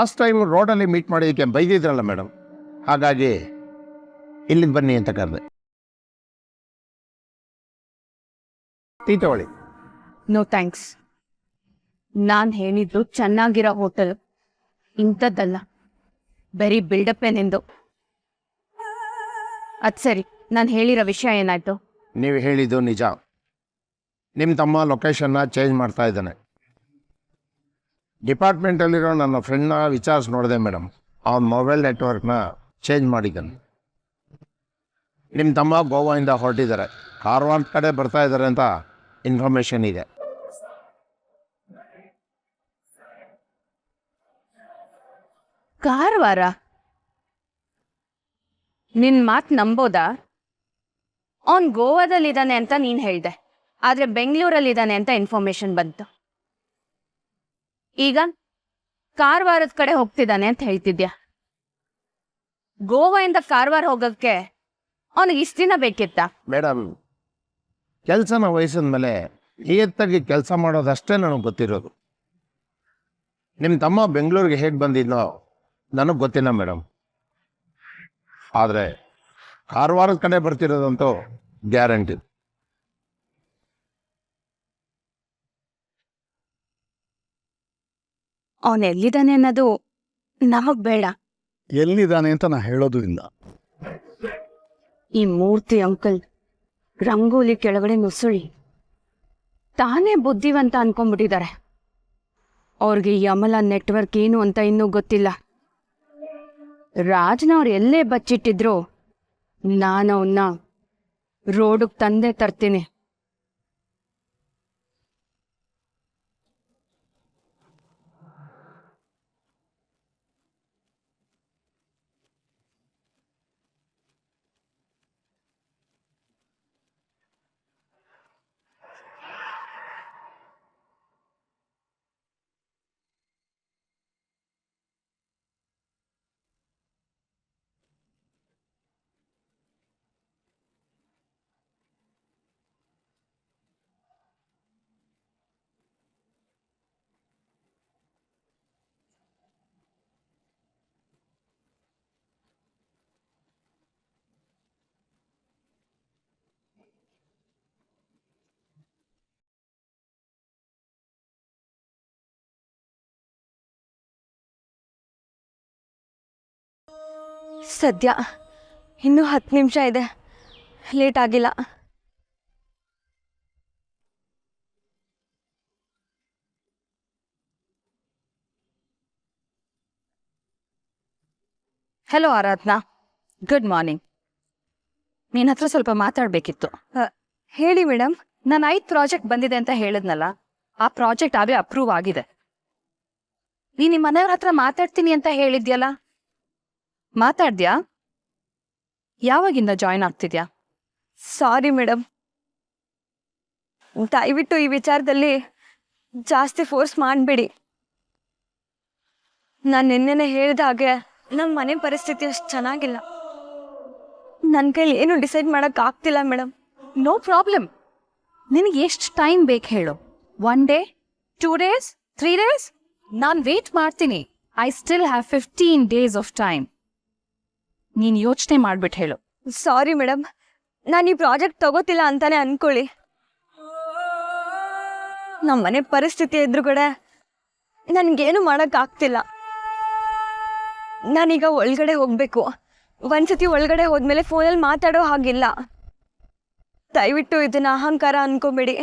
Last time ರೋಡಲ್ಲಿ meet ಮಾಡಿದ್ದಕ್ಕೆ ಬೈದಿದ್ರಲ್ಲ madam, ಹಾಗಾಗಿ ಇಲ್ಲಿಗೆ ಬನ್ನಿ ಅಂತ ಕರೆದೆ. ಟೀ ತಗೊಳ್ಳಿ. No thanks. ನಾನು ಹೇಳಿದ್ದು ಚೆನ್ನಾಗಿರೋ ಹೋಟೆಲ್, ಇಂಥದ್ದಲ್ಲ. ಬರೀ ಬಿಲ್ಡಪ್ ನಿಂದು. ಅದು ಸರಿ, ನಾನು ಹೇಳಿರೋ ವಿಷಯ ಏನಾಯ್ತು? ನೀವು ಹೇಳಿದ್ದು ನಿಜ. ನಿಮ್ಮ ತಮ್ಮ ಲೊಕೇಶನ್ನ ಚೇಂಜ್ ಮಾಡ್ತಾ ಇದ್ದಾನೆ. ಡಿಪಾರ್ಟ್ಮೆಂಟಲ್ಲಿರೋ ನನ್ನ ಫ್ರೆಂಡ್ನ ವಿಚಾರಿಸಿ ನೋಡಿದೆ ಮೇಡಮ್, ಅವನ ಮೊಬೈಲ್ ನೆಟ್ವರ್ಕ್ನ ಚೇಂಜ್ ಮಾಡಿದ್ದಾನೆ. ನಿಮ್ಮ ತಮ್ಮ ಗೋವಾದಿಂದ ಹೊರಟಿದ್ದಾರೆ, ಕಾರವಾರ ಕಡೆ ಬರ್ತಾ ಇದ್ದಾರೆ ಅಂತ ಇನ್ಫಾರ್ಮೇಷನ್ ಇದೆ. ಕಾರವಾರ? ನಿನ್ ಮಾತು ನಂಬೋದಾ? ಅವನ್ ಗೋವಾದಲ್ಲಿದ್ದಾನೆ ಅಂತ ನೀನ್ ಹೇಳ್ದೆ, ಆದ್ರೆ ಬೆಂಗಳೂರಲ್ಲಿದ್ದಾನೆ ಅಂತ ಇನ್ಫಾರ್ಮೇಶನ್ ಬಂತು. ಈಗ ಕಾರವಾರದ ಕಡೆ ಹೋಗ್ತಿದ್ದಾನೆ ಅಂತ ಹೇಳ್ತಿದ್ಯಾ. ಗೋವಾದಿಂದ ಕಾರವಾರ ಹೋಗಕ್ಕೆ ಅವನಿಗೆ ಇಷ್ಟು ದಿನ ಬೇಕಿತ್ತಾ? ಮೇಡಮ್, ಕೆಲಸನ ವಹಿಸಿದ ಮೇಲೆ ನಿಯತ್ತಾಗಿ ಕೆಲಸ ಮಾಡೋದಷ್ಟೇ ನನಗೆ ಗೊತ್ತಿರೋದು. ನಿಮ್ಮ ತಮ್ಮ ಬೆಂಗಳೂರಿಗೆ ಹೇಗೆ ಬಂದಿದ್ನೋ ನನಗೆ ಗೊತ್ತಿಲ್ಲ ಮೇಡಮ್. ಆದರೆ ಕಾರವಾರದ ಕಡೆ ಬರ್ತಿರೋದಂತೂ ಗ್ಯಾರಂಟಿ. ಅವನು ಎಲ್ಲಿದ್ದಾನೆ ಅನ್ನೋದು ನಮಗ್ ಬೇಡ. ಎಲ್ಲಿದ್ದಾನೆ ಅಂತ ನಾ ಹೇಳೋದು ಇಲ್ಲ. ಈ ಮೂರ್ತಿ ಅಂಕಲ್ ರಂಗೋಲಿ ಕೆಳಗಡೆ ನುಸುಳಿ ತಾನೇ ಬುದ್ಧಿವಂತ ಅನ್ಕೊಂಡ್ಬಿಟ್ಟಿದ್ದಾರೆ. ಅವ್ರಿಗೆ ಈ ಅಮಲ ನೆಟ್ವರ್ಕ್ ಏನು ಅಂತ ಇನ್ನೂ ಗೊತ್ತಿಲ್ಲ. ರಾಜ್ನವ್ರು ಎಲ್ಲೇ ಬಚ್ಚಿಟ್ಟಿದ್ರು ನಾನು ಅವನ್ನ ರೋಡಿಗೆ ತಂದೆ ತರ್ತೀನಿ. ಸದ್ಯ ಇನ್ನೂ 10 ನಿಮಿಷ ಇದೆ, ಲೇಟ್ ಆಗಿಲ್ಲ. ಹಲೋ ಆರಾಧನಾ, ಗುಡ್ ಮಾರ್ನಿಂಗ್. ನಿನ್ನ ಹತ್ರ ಸ್ವಲ್ಪ ಮಾತಾಡಬೇಕಿತ್ತು. ಹೇಳಿ ಮೇಡಮ್. ನಾನು 5 ಪ್ರಾಜೆಕ್ಟ್ ಬಂದಿದೆ ಅಂತ ಹೇಳಿದ್ನಲ್ಲ, ಆ ಪ್ರಾಜೆಕ್ಟ್ ಆಗಲೇ ಅಪ್ರೂವ್ ಆಗಿದೆ. ನೀನು ನಿಮ್ಮ ಮನೆಯವ್ರ ಹತ್ರ ಮಾತಾಡ್ತೀನಿ ಅಂತ ಹೇಳಿದ್ಯಲ್ಲ, ಮಾತಾಡ್ದ್ಯಾ? ಯಾವಾಗಿಂದ ಜಾಯ್ನ್ ಆಗ್ತಿದ್ಯಾ? ಸಾರಿ ಮೇಡಮ್, ದಯವಿಟ್ಟು ಈ ವಿಚಾರದಲ್ಲಿ ಜಾಸ್ತಿ ಫೋರ್ಸ್ ಮಾಡಬೇಡಿ. ನಾನು ನಿನ್ನೆನೆ ಹೇಳಿದ ಹಾಗೆ ನಮ್ಮ ಮನೆ ಪರಿಸ್ಥಿತಿ ಅಷ್ಟು ಚೆನ್ನಾಗಿಲ್ಲ. ನನ್ನ ಕೈಲಿ ಏನು ಡಿಸೈಡ್ ಮಾಡೋಕ್ಕಾಗ್ತಿಲ್ಲ ಮೇಡಮ್. No problem. ನಿನಗೆ ಎಷ್ಟು ಟೈಮ್ ಬೇಕು ಹೇಳು? 1 ಡೇ, 2 ಡೇಸ್, 3 ಡೇಸ್? ನಾನು ವೇಟ್ ಮಾಡ್ತೀನಿ. I still have 15 days of time. ನೀನು ಯೋಚನೆ ಮಾಡ್ಬಿಟ್ಟು ಹೇಳು. ಸಾರಿ ಮೇಡಮ್, ನಾನು ಈ ಪ್ರಾಜೆಕ್ಟ್ ತಗೋತಿಲ್ಲ ಅಂತಾನೆ ಅನ್ಕೊಳ್ಳಿ. ನಮ್ಮ ಮನೆ ಪರಿಸ್ಥಿತಿ ಎದುರುಗಡೆ ನನಗೇನು ಮಾಡೋಕ್ಕಾಗ್ತಿಲ್ಲ. ನಾನೀಗ ಒಳಗಡೆ ಹೋಗಬೇಕು. ಒಂದ್ಸತಿ ಒಳಗಡೆ ಹೋದ್ಮೇಲೆ ಫೋನಲ್ಲಿ ಮಾತಾಡೋ ಹಾಗಿಲ್ಲ. ದಯವಿಟ್ಟು ಇದನ್ನ ಅಹಂಕಾರ ಅನ್ಕೋಬೇಡಿ,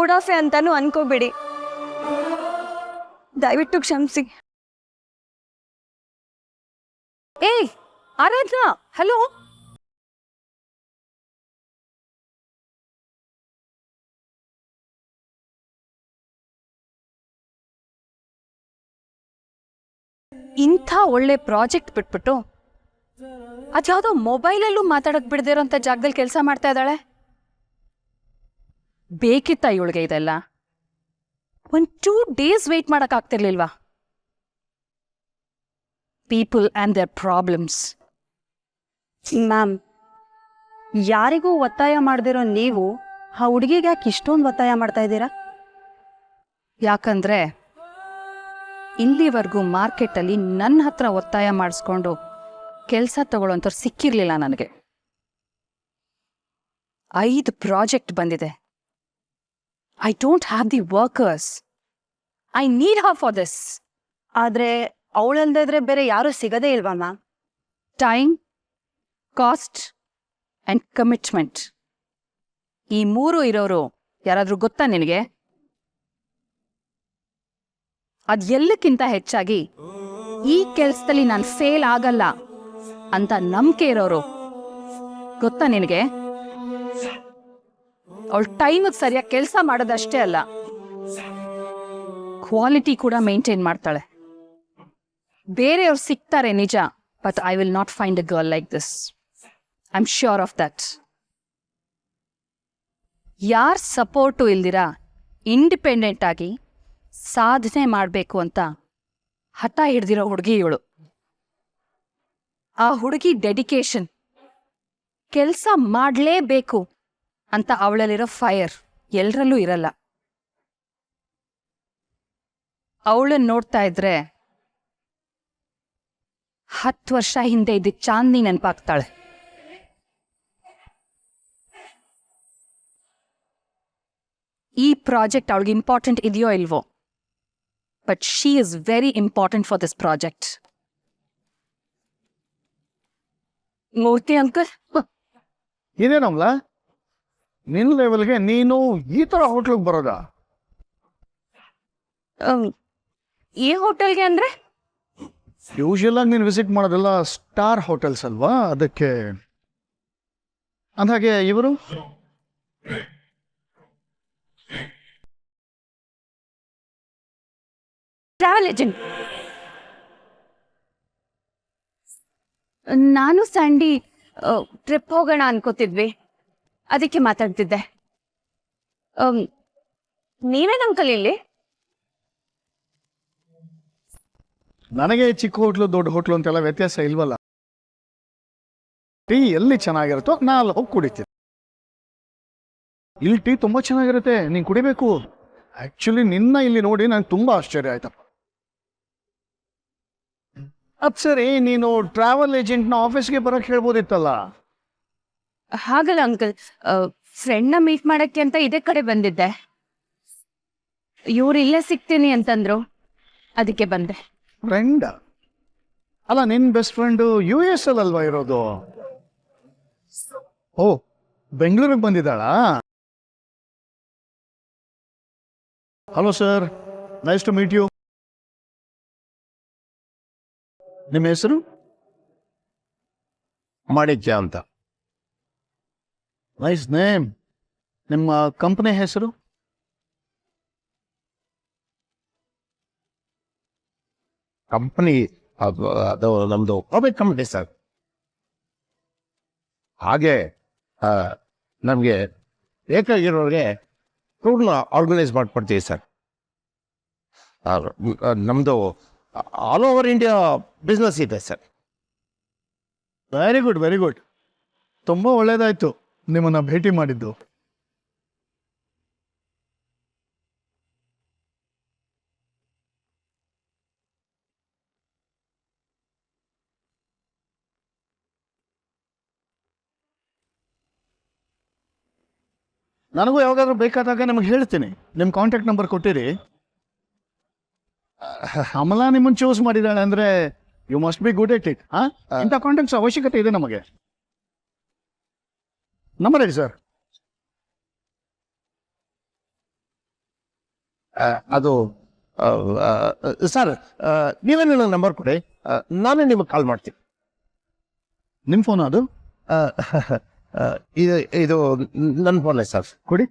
ಉಡಾಫೆ ಅಂತಾನು ಅನ್ಕೋಬೇಡಿ. ದಯವಿಟ್ಟು ಕ್ಷಮಿಸಿ. ಏಯ್ ಆರಾಧನಾ, ಹಲೋ. ಇಂಥ ಒಳ್ಳೆ ಪ್ರಾಜೆಕ್ಟ್ ಬಿಟ್ಬಿಟ್ಟು ಅದ್ಯಾವುದೋ ಮೊಬೈಲಲ್ಲೂ ಮಾತಾಡಕ್ ಬಿಡದಿರೋಂಥ ಜಾಗದಲ್ಲಿ ಕೆಲಸ ಮಾಡ್ತಾ ಇದ್ದಾಳೆ. ಬೇಕಿತ್ತ ಇವಳಿಗೆ ಇದೆಲ್ಲ? 1-2 ಡೇಸ್ ವೇಟ್ ಮಾಡಕ್ ಆಗ್ತಿರ್ಲಿಲ್ವಾ? People and their problems. Ma'am, ಯಾರಿಗೂ ಒತ್ತಾಯ ಮಾಡದಿರೋ ನೀವು ಆ ಹುಡುಗಿಗೆ ಯಾಕೆ ಇಷ್ಟೊಂದು ಒತ್ತಾಯ ಮಾಡ್ತಾ ಇದ್ದೀರಾ? ಯಾಕಂದ್ರೆ ಇಲ್ಲಿವರೆಗೂ ಮಾರ್ಕೆಟಲ್ಲಿ ನನ್ನ ಹತ್ರ ಒತ್ತಾಯ ಮಾಡಿಸ್ಕೊಂಡು ಕೆಲಸ ತಗೊಳ್ಳೋಂಥವ್ರು ಸಿಕ್ಕಿರಲಿಲ್ಲ ನನಗೆ. 5 ಪ್ರಾಜೆಕ್ಟ್ ಬಂದಿದೆ. I don't have the workers. I need Har for this. ಆದ್ರೆ ಅವಳಲ್ದಿದ್ರೆ ಬೇರೆ ಯಾರೂ ಸಿಗದೇ ಇಲ್ವಾ ma'am? Time, cost and commitment, ಈ 3 ಇರೋರು ಯಾರಾದ್ರೂ ಗೊತ್ತಾ ನಿನಗೆ? ಅದ್ ಎಲ್ಲಕ್ಕಿಂತ ಹೆಚ್ಚಾಗಿ ಈ ಕೆಲ್ಸದಲ್ಲಿ ನಾನು ಫೇಲ್ ಆಗಲ್ಲ ಅಂತ ನಂಬಿಕೆ ಇರೋರು ಗೊತ್ತಾ ನಿನಗೆ? ಅವಳು ಟೈಮಿಗೆ ಸರಿಯಾಗಿ ಕೆಲಸ ಮಾಡೋದಷ್ಟೇ ಅಲ್ಲ, ಕ್ವಾಲಿಟಿ ಕೂಡ ಮೇಂಟೈನ್ ಮಾಡ್ತಾಳೆ. ಬೇರೆಯವ್ರು ಸಿಗ್ತಾರೆ ನಿಜ, but I will not find a girl like this. I am sure of that. ಯಾರ ಸಪೋರ್ಟು ಇಲ್ದಿರಾ ಇಂಡಿಪೆಂಡೆಂಟ್ ಆಗಿ ಸಾಧನೆ ಮಾಡಬೇಕು ಅಂತ ಹಠ ಹಿಡ್ದಿರೋ ಹುಡುಗಿ ಇವಳು. ಆ ಹುಡುಗಿ ಡೆಡಿಕೇಶನ್, ಕೆಲಸ ಮಾಡಲೇಬೇಕು ಅಂತ ಅವಳಲ್ಲಿರೋ ಫೈರ್ ಎಲ್ಲರಲ್ಲೂ ಇರಲ್ಲ. ಅವಳನ್ನ ನೋಡ್ತಾ ಇದ್ರೆ 10 ವರ್ಷ ಹಿಂದೆ ಇದ್ದ ಚಾಂದಿನಿ ನೆನಪಾಗ್ತಾಳೆ. ಈ ಪ್ರಾಜೆಕ್ಟ್ ಅವಳಿಗೆ ಇಂಪಾರ್ಟೆಂಟ್ ಇದೆಯೋ ಇಲ್ವೋ, but she is very important for this project. Murthy uncle, ಇದೇನಮ್ಲ, ನಿನ್ನ ಲೆವೆಲ್ಗೆ ನೀನು ಈ ಥರ ಹೋಟ್ಲಿಗೆ ಬರೋದಾ? ಈ ಹೋಟೆಲ್ಗೆ ಅಂದ್ರೆ ಯೂಶುವಲ್ ಆಗಿ ನೀನು ವಿಸಿಟ್ ಮಾಡೋದೆಲ್ಲ ಸ್ಟಾರ್ ಹೋಟೆಲ್ಸ್ ಅಲ್ವಾ, ಅದಕ್ಕೆ. ಅಂದಾಗೆ ಇವರು ಟ್ರಾವೆಲ್ ಏಜೆಂಟ್. ನಾನು ಸ್ಯಾಂಡಿ ಟ್ರಿಪ್ ಹೋಗೋಣ ಅನ್ಕೋತಿದ್ವಿ, ಅದಕ್ಕೆ ಮಾತಾಡ್ತಿದ್ದೆ. ನೀವೇನ್ ಅಂಕಲ್ ಇಲ್ಲಿ? ನನಗೆ ಚಿಕ್ಕ ಹೋಟ್ಲು ದೊಡ್ಡ ಹೋಟ್ಲು ಅಂತೆಲ್ಲ ವ್ಯತ್ಯಾಸ ಇಲ್ವಲ್ಲ. ಟೀ ಎಲ್ಲಿ ಚೆನ್ನಾಗಿರುತ್ತೋ ನಾ ಅಲ್ಲಿ ಹೋಗಿ ಕುಡಿತೀನಿ. ಇಲ್ಲಿ ಟೀ ತುಂಬ ಚೆನ್ನಾಗಿರುತ್ತೆ, ನೀನು ಕುಡಿಬೇಕು. ಆ್ಯಕ್ಚುಲಿ ನಿನ್ನ ಇಲ್ಲಿ ನೋಡಿ ನಂಗೆ ತುಂಬ ಆಶ್ಚರ್ಯ ಆಯ್ತಪ್ಪ. ಅದು ಸರಿ, ನೀನು ಟ್ರಾವೆಲ್ ಏಜೆಂಟ್ನ ಆಫೀಸ್ಗೆ ಬರೋಕ್ಕೆ ಹೇಳ್ಬೋದಿತ್ತಲ್ಲ. ಹಾಗಲ್ಲ ಅಂಕಲ್, ಫ್ರೆಂಡ್ನ ಮೀಟ್ ಮಾಡಕ್ಕೆ ಅಂತ ಇದೇ ಕಡೆ ಬಂದಿದ್ದೆ. ಇವ್ರು ಇಲ್ಲೇ ಸಿಗ್ತೀನಿ ಅಂತಂದ್ರು, ಅದಕ್ಕೆ ಬಂದೆ. ಫ್ರೆಂಡ್ ಅಲ್ಲ, ನಿನ್ನ ಬೆಸ್ಟ್ ಫ್ರೆಂಡು US ಅಲ್ವಾ ಇರೋದು? ಓ, ಬೆಂಗಳೂರಿಗೆ ಬಂದಿದ್ದಾಳಾ? Hello sir, nice to meet you. ನಿಮ್ಮ ಹೆಸರು? ಮಾಣಿಕ್ಯ ಅಂತ. Nice name. ನಿಮ್ಮ ಕಂಪನಿ ಹೆಸರು? ಕಂಪನಿ ಅದು ನಮ್ಮದು ಪ್ರೈವೇಟ್ ಕಂಪನಿ ಸರ್. ಹಾಗೆ ನಮಗೆ ಬೇಕಾಗಿರೋರಿಗೆ ಟೂರ್ನ ಆರ್ಗನೈಸ್ ಮಾಡಿಕೊಡ್ತೀವಿ ಸರ್. ನಮ್ಮದು ಆಲ್ ಓವರ್ ಇಂಡಿಯಾ ಬಿಸ್ನೆಸ್ ಇದೆ sir. Very good, very good. ತುಂಬ ಒಳ್ಳೆಯದಾಯಿತು ನಿಮ್ಮನ್ನು ಭೇಟಿ ಮಾಡಿದ್ದು. ನನಗೂ ಯಾವಾಗಾದ್ರೂ ಬೇಕಾದಾಗ ನಿಮಗೆ ಹೇಳ್ತೀನಿ. ನಿಮ್ಮ ಕಾಂಟ್ಯಾಕ್ಟ್ ನಂಬರ್ ಕೊಟ್ಟಿರಿ. ಅಮಲಾ ನಿಮ್ಮನ್ನು ಚೂಸ್ ಮಾಡಿದ್ದಾಳೆ ಅಂದರೆ you must be good at it. ಹಾಂ, ಇಂಥ ಕಾಂಟ್ಯಾಕ್ಟ್ಸ್ ಅವಶ್ಯಕತೆ ಇದೆ ನಮಗೆ. ನಂಬರ್ ಹೇಳಿ ಸರ್. ಅದು ಸರ್, ನೀವೇ ನನಗೆ ನಂಬರ್ ಕೊಡಿ, ನಾನೇ ನಿಮಗೆ ಕಾಲ್ ಮಾಡ್ತೀನಿ. ನಿಮ್ಮ ಫೋನ್ ಅದು? ಇದು ನನ್ನ ಫೋನೇ ಸರ್. ಕೊಡಿ.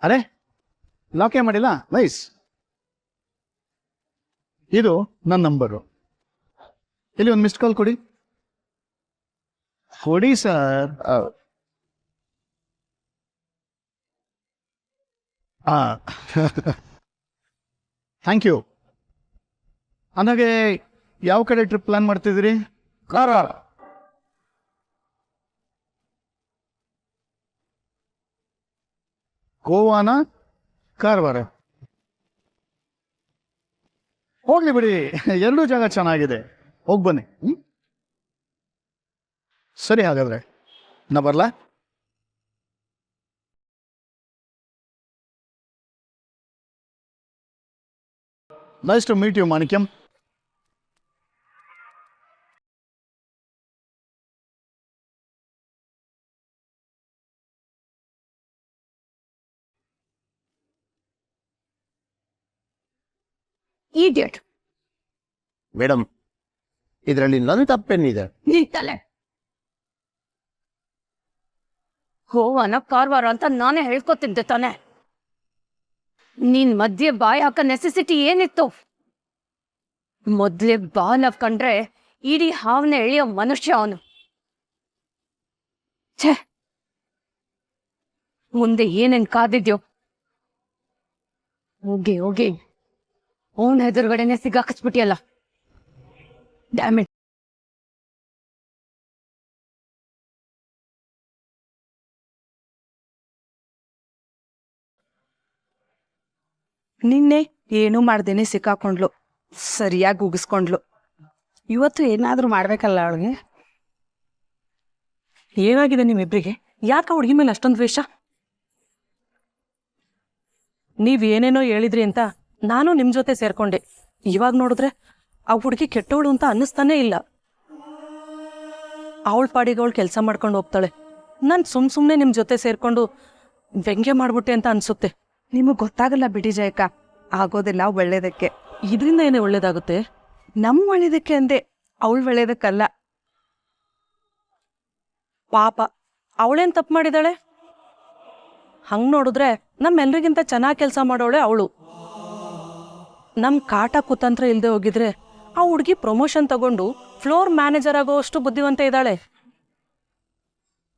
ಅರೆ, ಲಾಕೇ ಮಾಡಿಲ್ಲ? ನೈಸ್. ಇದು ನನ್ನ ನಂಬರು. ಇಲ್ಲಿ ಒಂದು ಮಿಸ್ಡ್ ಕಾಲ್ ಕೊಡಿ. ಕೊಡಿ ಸರ್. Thank you. ಅಂದಾಗೆ ಯಾವ ಕಡೆ ಟ್ರಿಪ್ ಪ್ಲಾನ್ ಮಾಡ್ತಿದ್ದೀರಿ? ಕಾರವಾರ. ಗೋವಾನ? ಕಾರವಾರ? ಹೋಗ್ಲಿ ಬಿಡಿ, ಎರಡೂ ಜಾಗ ಚೆನ್ನಾಗಿದೆ, ಹೋಗಿ ಬನ್ನಿ. ಸರಿ, ಹಾಗಾದ್ರೆ ನಾ ಬರ್ಲಾ? Nice to meet you, Manikyam. Idiot. Madam, ಇದರಲ್ಲಿ ನನ್ನ ತಪ್ಪೇನಿದೆ? ನಿಂತಲೆ ಹೋವನ ಕಾರ್ವಾರ ಅಂತ ನಾನೇ ಹೇಳ್ಕೊತಿದ್ದೆ ತಾನೆ. ನೀನ್ ಮಧ್ಯೆ ಬಾಯಿ ಹಾಕ ನೆಸೆಸಿಟಿ ಏನಿತ್ತು? ಮೊದ್ಲೇ ಬಾಲ್ ಹಾಕೊಂಡ್ರೆ ಇಡೀ ಹಾವನ್ನ ಎಳೆಯೋ ಮನುಷ್ಯ ಅವನು. ಛೇ, ಮುಂದೆ ಏನೇನ್ ಕಾದಿದ್ಯೋ. ಹೋಗಿ ಹೋಗಿ ಅವನ ಎದುರುಗಡೆನೆ ಸಿಗಾಕಿಸ್ಬಿಟ್ಟಿಯಲ್ಲ. ಡ್ಯಾಮೇಜ್. ನಿನ್ನೆ ಏನೂ ಮಾಡ್ದೇನೆ ಸಿಕ್ಕಾಕೊಂಡ್ಲು, ಸರಿಯಾಗಿ ಉಗಿಸ್ಕೊಂಡ್ಲು. ಇವತ್ತು ಏನಾದ್ರೂ ಮಾಡ್ಬೇಕಲ್ಲ ಅವಳಿಗೆ. ಏನಾಗಿದೆ ನಿಮ್ಮಿಬ್ರಿಗೆ? ಯಾಕೆ ಆ ಹುಡುಗಿ ಮೇಲೆ ಅಷ್ಟೊಂದು ದ್ವೇಷ? ನೀವೇನೇನೋ ಹೇಳಿದ್ರಿ ಅಂತ ನಾನು ನಿಮ್ಮ ಜೊತೆ ಸೇರ್ಕೊಂಡೆ. ಇವಾಗ ನೋಡಿದ್ರೆ ಆ ಹುಡುಗಿ ಕೆಟ್ಟವಳು ಅಂತ ಅನ್ನಿಸ್ತಾನೇ ಇಲ್ಲ. ಅವಳ ಪಾಡಿಗೆ ಅವಳು ಕೆಲಸ ಮಾಡ್ಕೊಂಡು ಹೋಗ್ತಾಳೆ. ನಾನು ಸುಮ್ಮನೆ ನಿಮ್ಮ ಜೊತೆ ಸೇರ್ಕೊಂಡು ವ್ಯಂಗ್ಯ ಮಾಡ್ಬಿಟ್ಟೆ ಅಂತ ಅನ್ಸುತ್ತೆ. ನಿಮಗೆ ಗೊತ್ತಾಗಲ್ಲ ಬಿಡಿ ಜಯಕ್ಕ, ಆಗೋದಿಲ್ಲ ಒಳ್ಳೇದಕ್ಕೆ. ಇದರಿಂದ ಏನೇ ಒಳ್ಳೇದಾಗುತ್ತೆ? ನಮ್ಮ ಒಳ್ಳೇದಕ್ಕೆ ಅಂದೆ, ಅವಳು ಒಳ್ಳೇದಕ್ಕಲ್ಲ. ಪಾಪ, ಅವಳೇನು ತಪ್ಪು ಮಾಡಿದಾಳೆ? ಹಂಗೆ ನೋಡಿದ್ರೆ ನಮ್ಮೆಲ್ರಿಗಿಂತ ಚೆನ್ನಾಗಿ ಕೆಲಸ ಮಾಡೋಳೆ ಅವಳು. ನಮ್ಮ ಕಾಟ ಕುತಂತ್ರ ಇಲ್ಲದೆ ಹೋಗಿದ್ರೆ ಆ ಹುಡುಗಿ ಪ್ರಮೋಷನ್ ತಗೊಂಡು ಫ್ಲೋರ್ ಮ್ಯಾನೇಜರ್ ಆಗೋ ಅಷ್ಟು ಬುದ್ಧಿವಂತ ಇದ್ದಾಳೆ.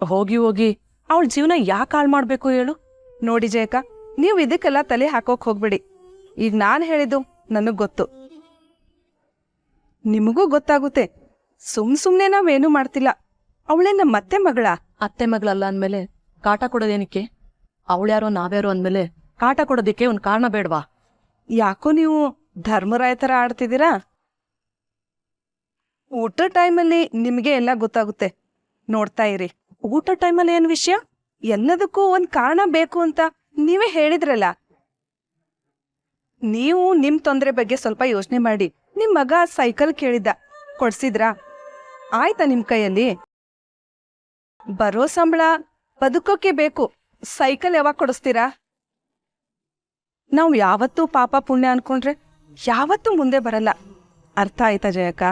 ಹೋಗಿ ಹೋಗಿ ಅವಳ ಜೀವನ ಯಾಕೆ ಹಾಳು ಮಾಡಬೇಕು ಹೇಳು? ನೋಡಿ ಜಯಕ್ಕ, ನೀವು ಇದಕ್ಕೆಲ್ಲ ತಲೆ ಹಾಕೋಕ್ ಹೋಗ್ಬಿಡಿ. ಈಗ ನಾನು ಹೇಳಿದ್ದು ನನಗ್ ಗೊತ್ತು, ನಿಮಗೂ ಗೊತ್ತಾಗುತ್ತೆ. ಸುಮ್ನೆ ನಾವೇನು ಮಾಡ್ತಿಲ್ಲ. ಅವಳೇ ನಮ್ಮ ಮತ್ತೆ ಮಗಳ. ಅತ್ತೆ ಮಗಳಲ್ಲ ಅಂದಮೇಲೆ ಕಾಟ ಕೊಡೋದೇನಕ್ಕೆ? ಅವಳ್ಯಾರೋ ನಾವ್ಯಾರೋ ಅಂದಮೇಲೆ ಕಾಟ ಕೊಡೋದಕ್ಕೆ ಒಂದು ಕಾರಣ ಬೇಡವಾ? ಯಾಕೋ ನೀವು ಧರ್ಮರಾಯ ಥರ ಆಡ್ತಿದ್ದೀರಾ? ಊಟ ಟೈಮಲ್ಲಿ ನಿಮಗೆ ಎಲ್ಲ ಗೊತ್ತಾಗುತ್ತೆ, ನೋಡ್ತಾ ಇರಿ. ಊಟ ಟೈಮಲ್ಲಿ ಏನು ವಿಷಯ? ಎಲ್ಲದಕ್ಕೂ ಒಂದು ಕಾರಣ ಬೇಕು ಅಂತ ನೀವೇ ಹೇಳಿದ್ರಲ್ಲ. ನೀವು ನಿಮ್ ತೊಂದರೆ ಬಗ್ಗೆ ಸ್ವಲ್ಪ ಯೋಚನೆ ಮಾಡಿ. ನಿಮ್ ಮಗ ಸೈಕಲ್ ಕೇಳಿದ್ದ, ಕೊಡ್ಸಿದ್ರಾ? ಆಯ್ತಾ ನಿಮ್ ಕೈಯಲ್ಲಿ? ಬರೋ ಸಂಬಳ ಬದುಕೋಕೆ ಬೇಕು, ಸೈಕಲ್ ಯಾವಾಗ ಕೊಡಿಸ್ತೀರಾ? ನಾವು ಯಾವತ್ತೂ ಪಾಪ ಪುಣ್ಯ ಅನ್ಕೊಂಡ್ರೆ ಯಾವತ್ತೂ ಮುಂದೆ ಬರಲ್ಲ. ಅರ್ಥ ಆಯ್ತಾ ಜಯಕ್ಕ?